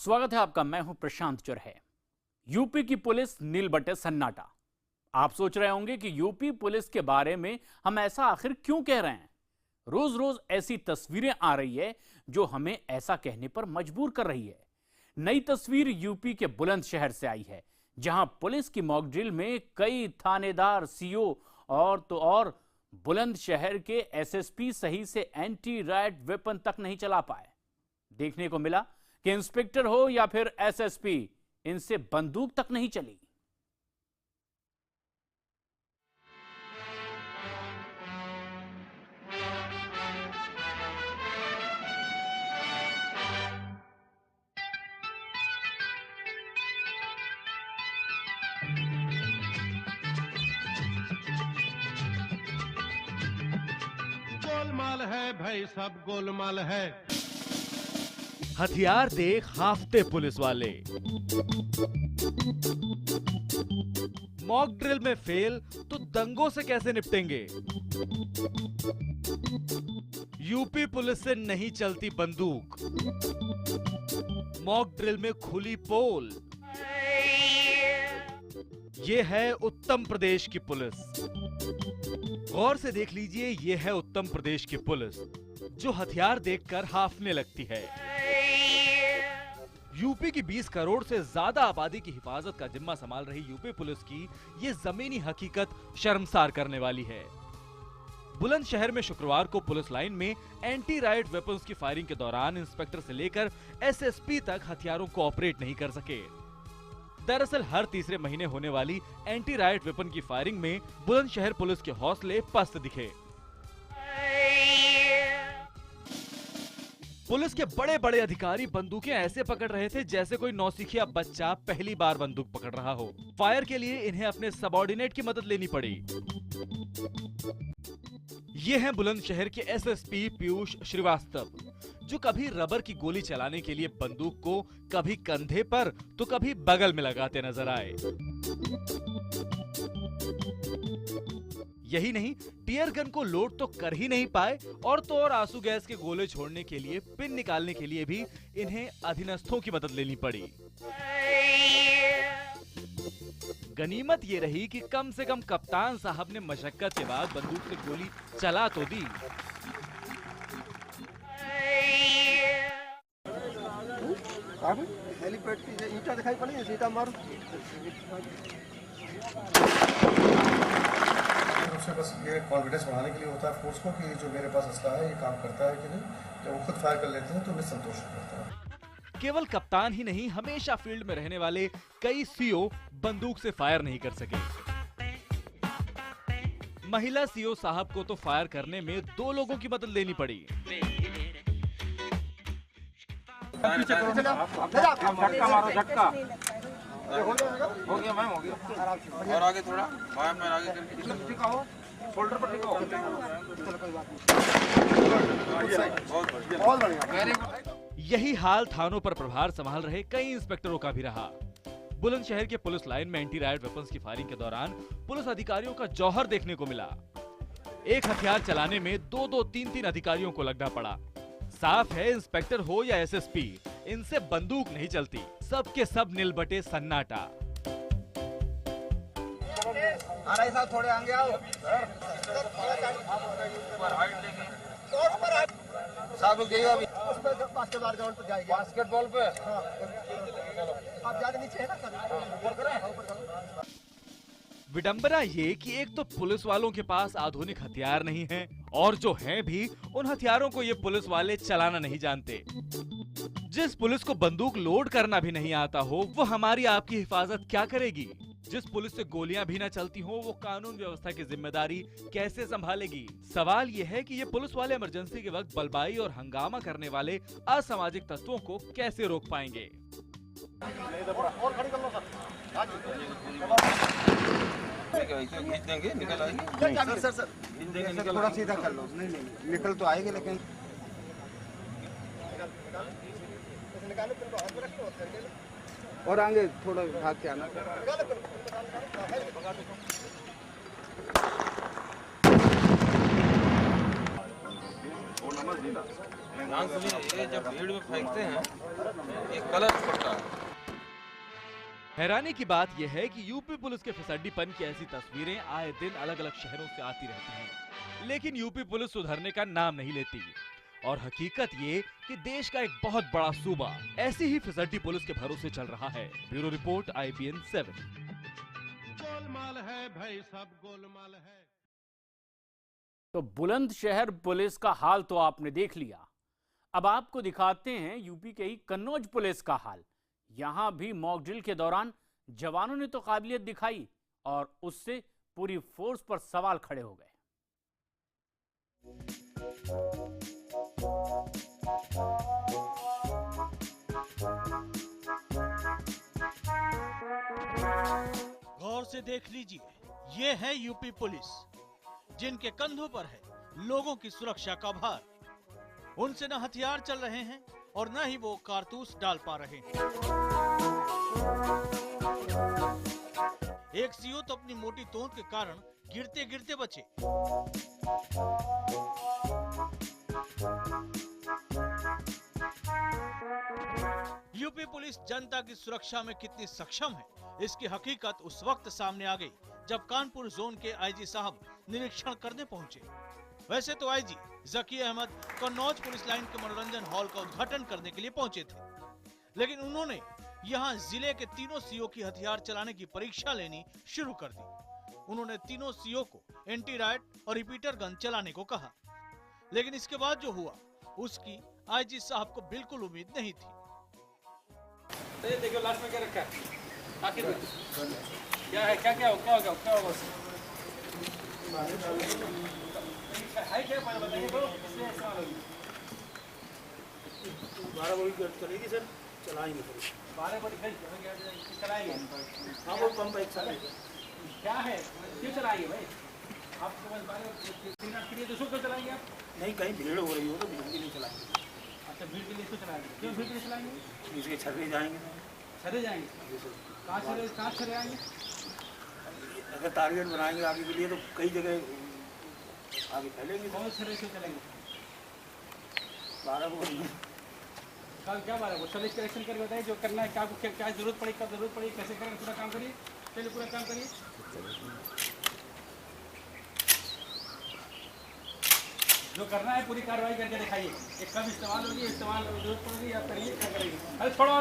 स्वागत है आपका। मैं हूं प्रशांत चुरहे। यूपी की पुलिस नील बटे सन्नाटा। आप सोच रहे होंगे कि यूपी पुलिस के बारे में हम ऐसा आखिर क्यों कह रहे हैं। रोज रोज ऐसी तस्वीरें आ रही है जो हमें ऐसा कहने पर मजबूर कर रही है। नई तस्वीर यूपी के बुलंदशहर से आई है, जहां पुलिस की मॉक ड्रिल में कई थानेदार, सीओ और बुलंदशहर के एसएसपी सही से एंटी रायट वेपन तक नहीं चला पाए। देखने को मिला कि इंस्पेक्टर हो या फिर एसएसपी, इनसे बंदूक तक नहीं चली। गोलमाल है भाई, सब गोलमाल है। हथियार देख हाफते पुलिस वाले। मॉक ड्रिल में फेल तो दंगों से कैसे निपटेंगे। यूपी पुलिस से नहीं चलती बंदूक। मॉक ड्रिल में खुली पोल। ये है उत्तर प्रदेश की पुलिस। गौर से देख लीजिए, ये है उत्तर प्रदेश की पुलिस जो हथियार देखकर हाफने लगती है। यूपी की 20 करोड़ से ज्यादा आबादी की हिफाजत का जिम्मा संभाल रही यूपी पुलिस की ये जमीनी हकीकत शर्मसार करने वाली है। बुलंदशहर में शुक्रवार को पुलिस लाइन में एंटी राइट वेपन्स की फायरिंग के दौरान इंस्पेक्टर से लेकर एसएसपी तक हथियारों को ऑपरेट नहीं कर सके। दरअसल हर तीसरे महीने होने वाली एंटी राइट वेपन की फायरिंग में बुलंदशहर पुलिस के हौसले पस्त दिखे। पुलिस के बड़े बड़े अधिकारी बंदूकें ऐसे पकड़ रहे थे जैसे कोई नौसिखिया बच्चा पहली बार बंदूक पकड़ रहा हो। फायर के लिए इन्हें अपने सबऑर्डिनेट की मदद लेनी पड़ी। ये हैं बुलंदशहर के एसएसपी पीयूष श्रीवास्तव, जो कभी रबर की गोली चलाने के लिए बंदूक को कभी कंधे पर तो कभी बगल में लगाते नजर आए। यही नहीं, टीयर गन को लोड तो कर ही नहीं पाए और तो और आंसू गैस के गोले छोड़ने के लिए, पिन निकालने के लिए भी इन्हें अधीनस्थों की मदद लेनी पड़ी। गनीमत ये रही कि कम से कम कप्तान साहब ने मशक्कत के बाद बंदूक से गोली चला तो दी। हेलीपैड की ईटा दिखाई पड़ी है, सीधा मारो। उससे बस ये कॉन्फिडेंस बढ़ाने के लिए होता है फोर्स को कि जो मेरे पास असला है ये काम करता है कि नहीं। जब वो खुद फायर कर लेते हैं तो उन्हें संतोष करता है। केवल कप्तान ही नहीं, हमेशा फील्ड में रहने वाले कई सीओ बंदूक से फायर नहीं कर सके। महिला सीओ साहब को तो फायर करने में 2 लोगों की मदद लेनी पड़ी। झटका मारो, झटका हो गया मैम, हो गया। और आगे थोड़ा मैम, आगे करके टिकाओ, शोल्डर पर टिकाओ। बहुत बढ़िया। यही हाल थानों पर प्रभार संभाल रहे कई इंस्पेक्टरों का भी रहा। बुलंदशहर के पुलिस लाइन में एंटी राइट वेपन्स की फायरिंग के दौरान पुलिस अधिकारियों का जौहर देखने को मिला। एक हथियार चलाने में 2-2, 3-3 अधिकारियों को लगना पड़ा। साफ है, इंस्पेक्टर हो या एसएसपी, इनसे बंदूक नहीं चलती। सब के सब नीलबटे सन्नाटा। थोड़े आगे आओ। बास्केटबॉल पे आप ज्यादा नीचे है ना सर। विडंबना ये कि एक तो पुलिस वालों के पास आधुनिक हथियार नहीं हैं, और जो हैं भी, उन हथियारों को ये पुलिस वाले चलाना नहीं जानते। जिस पुलिस को बंदूक लोड करना भी नहीं आता हो, वो हमारी आपकी हिफाजत क्या करेगी। जिस पुलिस से गोलियां भी ना चलती हो, वो कानून व्यवस्था की जिम्मेदारी कैसे संभालेगी। सवाल ये है कि ये पुलिस वाले इमरजेंसी के वक्त बलबाई और हंगामा करने वाले असामाजिक तत्वों को कैसे रोक पाएंगे। खींच देंगे, निकल आएगी। सर थोड़ा सीधा कर लो। नहीं निकल तो आएगी, लेकिन और आगे थोड़ा भाग के आना। ध्यान सुनिए, ये जब भीड़ में फेंकते हैं ये गलत पड़ता है। हैरानी की बात यह है कि यूपी पुलिस के फिसड्डीपन की ऐसी तस्वीरें आए दिन अलग अलग शहरों से आती रहती हैं, लेकिन यूपी पुलिस सुधरने का नाम नहीं लेती। और हकीकत ये कि देश का एक बहुत बड़ा सूबा ऐसी ही फिसड्डी पुलिस के भरोसे चल रहा है। Bureau report IBN 7। गोलमाल है भाई सब गोलमाल है। तो बुलंदशहर पुलिस का हाल तो आपने देख लिया, अब आपको दिखाते हैं यूपी के ही कन्नौज पुलिस का हाल। यहां भी मॉक ड्रिल के दौरान जवानों ने तो काबिलियत दिखाई और उससे पूरी फोर्स पर सवाल खड़े हो गए। गौर से देख लीजिए, ये है यूपी पुलिस, जिनके कंधों पर है लोगों की सुरक्षा का भार। उनसे न हथियार चल रहे हैं और न ही वो कारतूस डाल पा रहे हैं। एक सीओ तो अपनी मोटी तोंद के कारण गिरते गिरते बचे। यूपी पुलिस जनता की सुरक्षा में कितनी सक्षम है, इसकी हकीकत उस वक्त सामने आ गई जब कानपुर जोन के आईजी साहब निरीक्षण करने पहुंचे। वैसे तो आईजी जकी अहमद कन्नौज पुलिस लाइन के मनोरंजन हॉल का उद्घाटन करने के लिए पहुंचे थे, लेकिन उन्होंने यहां जिले के तीनों सीओ की हथियार चलाने की परीक्षा लेनी शुरू कर दी। उन्होंने तीनों सीओ को एंटी राइट और रिपीटर गन चलाने को कहा, लेकिन इसके बाद जो हुआ उसकी आईजी साहब को बिल्कुल उम्मीद नहीं थी। तो देखो लास्ट में क्या रखा है, आखिर क्या है, क्या होगा है क्या बताइए तो इससे इस्तेमाल होगी। 12 बॉडी करेगी सर, चलाएंगे सर 12 बड़ी चलाएंगे। हाँ वो पंप एक साथ क्या है, क्यों चलाएंगे भाई आपको? 12 के लिए दूसरों को चलाएंगे आप? नहीं, कहीं भीड़ हो रही हो तो भीड़ के लिए चलाएंगे। अच्छा, भीड़ के लिए इसको चलाएंगे, क्यों भीड़ के लिए चलाएंगे? इसके छर्रे जाएंगे। छरे जाएंगे? कहाँ छरे आएंगे? अगर टारगेट बनाएंगे आगे के लिए तो कई जगह आगे फैलेंगे। कौन छरे से चलेंगे? 12 बॉडी कल क्या 12 को सर्विस करेक्शन करके बताइए जो करना है, क्या जरूरत पड़ी, कब जरूरत पड़ी, कैसे करेंगे, पूरा काम करिए। चलिए पूरा काम करिए। जो करना है पूरी कार्रवाई करके दिखाइए। एक कब इस्तेमाल होगी, इस्तेमाल जरूरत पड़ेगी, आप करिए, क्या करेंगे? अरे छोड़ो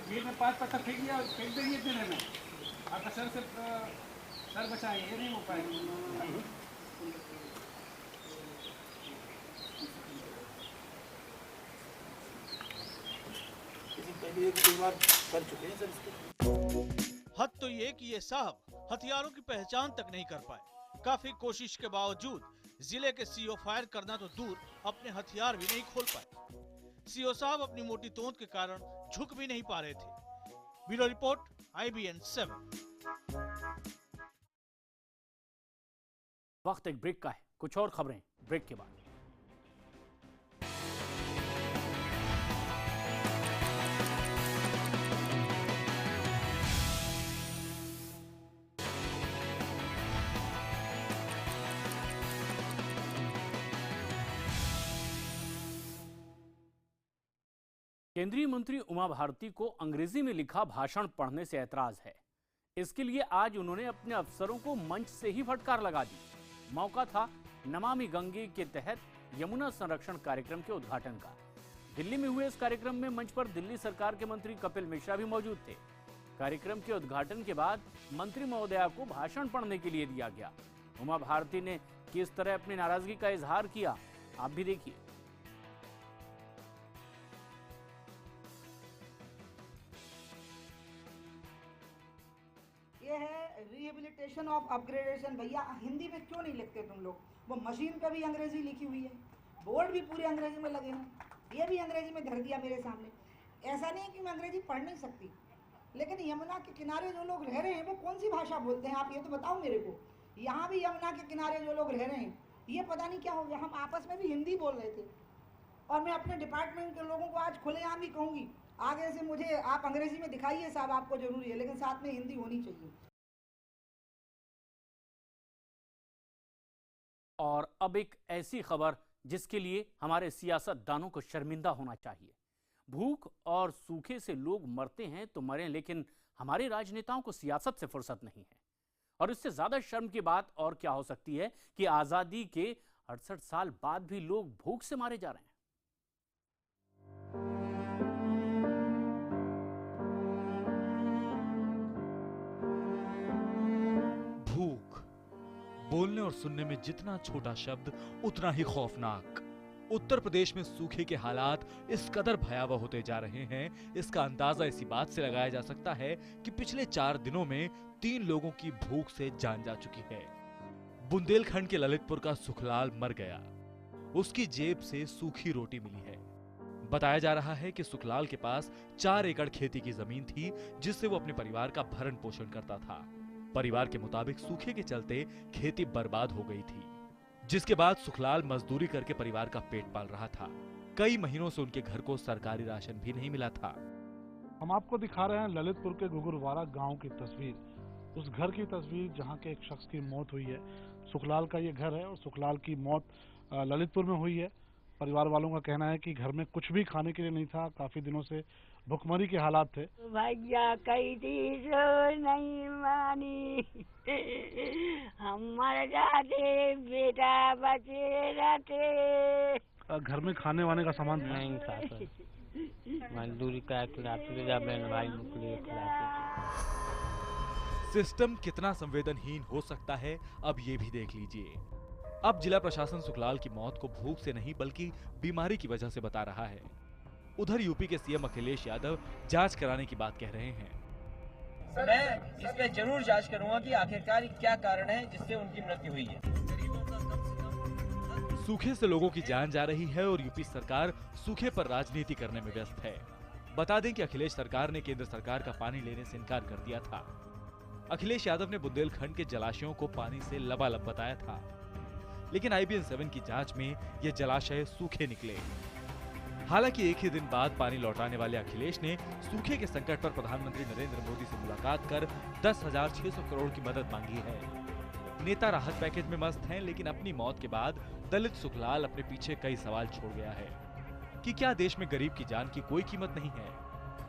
भीड़ में 5 पत्थर फेंक दिया, फेंक देंगे इतने में आपका सर बचाएंगे, ये नहीं हो पाएगा। कई बार कर चुके हैं सर इसको। हद तो ये कि ये साहब हथियारों की पहचान तक नहीं कर पाए। काफी कोशिश के बावजूद जिले के सीओ फायर करना तो दूर, अपने हथियार भी नहीं खोल पाए। सीओ साहब अपनी मोटी तोंद के कारण झुक भी नहीं पा रहे थे। Bureau report IBN 7। वक्त एक ब्रेक का है, कुछ और खबरें ब्रेक के बाद। केंद्रीय मंत्री उमा भारती को अंग्रेजी में लिखा भाषण पढ़ने से ऐतराज है। इसके लिए आज उन्होंने अपने अफसरों को मंच से ही फटकार लगा दी। मौका था नमामि गंगे के तहत यमुना संरक्षण कार्यक्रम के उद्घाटन का। दिल्ली में हुए इस कार्यक्रम में मंच पर दिल्ली सरकार के मंत्री कपिल मिश्रा भी मौजूद थे। कार्यक्रम के उद्घाटन के बाद मंत्री महोदया को भाषण पढ़ने के लिए दिया गया। उमा भारती ने किस तरह अपनी नाराजगी का इजहार किया, आप भी देखिए। ये है रिहेबिलिटेशन ऑफ अपग्रेडेशन। भैया हिंदी में क्यों नहीं लिखते तुम लोग? वो मशीन पे भी अंग्रेजी लिखी हुई है, बोर्ड भी पूरे अंग्रेजी में लगे हैं, ये भी अंग्रेजी में धर दिया मेरे सामने। ऐसा नहीं कि मैं अंग्रेजी पढ़ नहीं सकती, लेकिन यमुना के किनारे जो लोग रह रहे हैं वो कौन सी भाषा बोलते हैं आप ये तो बताओ मेरे को। यहाँ भी यमुना के किनारे जो लोग रह रहे हैं ये पता नहीं क्या हो गया, हम आपस में भी हिंदी बोल रहे थे, और मैं अपने डिपार्टमेंट के लोगों को आज खुलेआम ही कहूँगी, आगे से मुझे आप अंग्रेजी में दिखाइए साहब, आपको जरूरी है, लेकिन साथ में हिंदी होनी चाहिए। और अब एक ऐसी खबर जिसके लिए हमारे सियासतदानों को शर्मिंदा होना चाहिए। भूख और सूखे से लोग मरते हैं तो मरें, लेकिन हमारे राजनेताओं को सियासत से फुर्सत नहीं है। और इससे ज्यादा शर्म की बात और क्या हो सकती है कि आजादी के 68 साल बाद भी लोग भूख से मारे जा रहे हैं। भूख बोलने और सुनने में जितना छोटा शब्द उतना ही खौफनाक। उत्तर प्रदेश में सूखे के हालात इस कदर भयावह होते जा रहे हैं, इसका अंदाजा इसी बात से लगाया जा सकता है कि पिछले 4 दिनों में 3 लोगों की भूख से जान जा चुकी है। बुंदेलखंड के ललितपुर का सुखलाल मर गया, उसकी जेब से सूखी रोटी मिली है। बताया जा रहा है कि सुखलाल के पास 4 एकड़ खेती की जमीन थी, जिससे वो अपने परिवार का भरण पोषण करता था। परिवार के मुताबिक सूखे के चलते खेती बर्बाद हो गई थी, जिसके बाद सुखलाल मजदूरी करके परिवार का पेट पाल रहा था। कई महीनों से उनके घर को सरकारी राशन भी नहीं मिला था। हम आपको दिखा रहे हैं ललितपुर के गुगुरवारा गांव की तस्वीर, उस घर की तस्वीर जहां के एक शख्स की मौत हुई है। सुखलाल का ये घर है और सुखलाल की मौत ललितपुर में हुई है। परिवार वालों का कहना है कि घर में कुछ भी खाने के लिए नहीं था, काफी दिनों से भुखमरी के हालात थे। भैया कई चीज़ों नहीं मानी, हम मर जाते, बेटा बचे रहते। घर में खाने वाने का सामान नहीं था, मजदूरी का खिलाते जब भाई मुकली खिलाते। सिस्टम कितना संवेदनहीन हो सकता है, अब ये भी देख लीजिए। अब जिला प्रशासन सुखलाल की मौत को भूख से नहीं बल्कि बीमारी की वजह से बता रहा है। उधर यूपी के सीएम अखिलेश यादव जांच कराने की बात कह रहे हैं। मैं इस पे जरूर जांच करूंगा कि आखिरकार क्या कारण है जिससे उनकी मृत्यु हुई है। सूखे से लोगों की जान जा रही है और यूपी सरकार सूखे पर राजनीति करने में व्यस्त है। बता दें कि अखिलेश सरकार ने केंद्र सरकार का पानी लेने से इनकार कर दिया था। अखिलेश यादव ने बुंदेलखंड के जलाशयों को पानी से लबालब बताया था, लेकिन IBN-7 की जांच में ये जलाशय सूखे निकले। हालांकि एक ही दिन बाद पानी लौटाने वाले अखिलेश ने सूखे के संकट पर प्रधानमंत्री नरेंद्र मोदी से मुलाकात कर 10,600 करोड़ की मदद मांगी है। नेता राहत पैकेज में मस्त हैं, लेकिन अपनी मौत के बाद दलित सुखलाल अपने पीछे कई सवाल छोड़ गया है कि क्या देश में गरीब की जान की कोई कीमत नहीं है।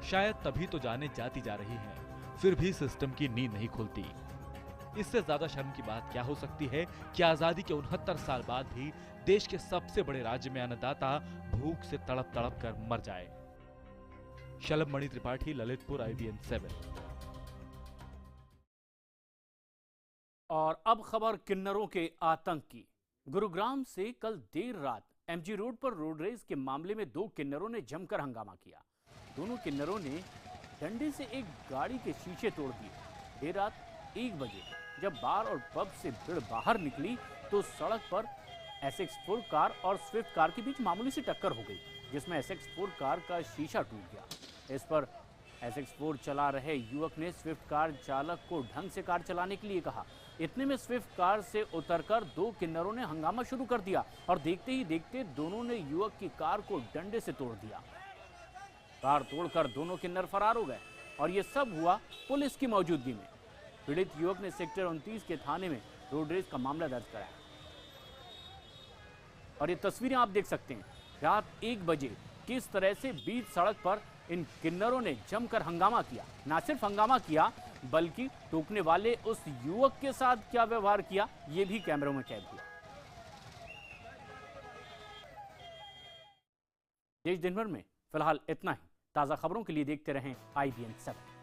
शायद तभी तो जानें जाती जा रही हैं, फिर भी सिस्टम की नींद नहीं खुलती। इससे ज्यादा शर्म की बात क्या हो सकती है कि आजादी के 69 साल बाद भी देश के सबसे बड़े राज्य में अन्नदाता भूख से तड़प तड़प कर मर जाए। शलभ मणि त्रिपाठी, ललितपुर, IBN-7। और अब खबर किन्नरों के आतंक की। गुरुग्राम से कल देर रात MG रोड पर रोड रेस के मामले में 2 किन्नरों ने जमकर हंगामा किया। दोनों किन्नरों ने डंडे से एक गाड़ी के शीशे तोड़ दिए। देर रात 1 बजे जब बार और पब से भीड़ बाहर निकली तो सड़क पर SX4 कार और स्विफ्ट कार के बीच मामूली सी टक्कर हो गई, जिसमें SX4 कार का शीशा टूट गया। इस पर SX4 चला रहे युवक ने स्विफ्ट कार चालक को ढंग से कार चलाने के लिए कहा। इतने में स्विफ्ट कार से उतरकर 2 किन्नरों ने हंगामा शुरू कर दिया और देखते ही देखते दोनों ने युवक की कार को डंडे से तोड़ दिया। कार तोड़कर दोनों किन्नर फरार हो गए और ये सब हुआ पुलिस की मौजूदगी में। पीड़ित युवक ने सेक्टर 29 के थाने में रोड रेस का मामला दर्ज कराया। और ये तस्वीरें आप देख सकते हैं, रात 1 बजे किस तरह से बीच सड़क पर इन किन्नरों ने जमकर हंगामा किया। ना सिर्फ हंगामा किया बल्कि टोकने वाले उस युवक के साथ क्या व्यवहार किया ये भी कैमरों में कैद हुआ। देश दिन भर में फिलहाल इतना ही। ताजा खबरों के लिए देखते रहें IBN-7।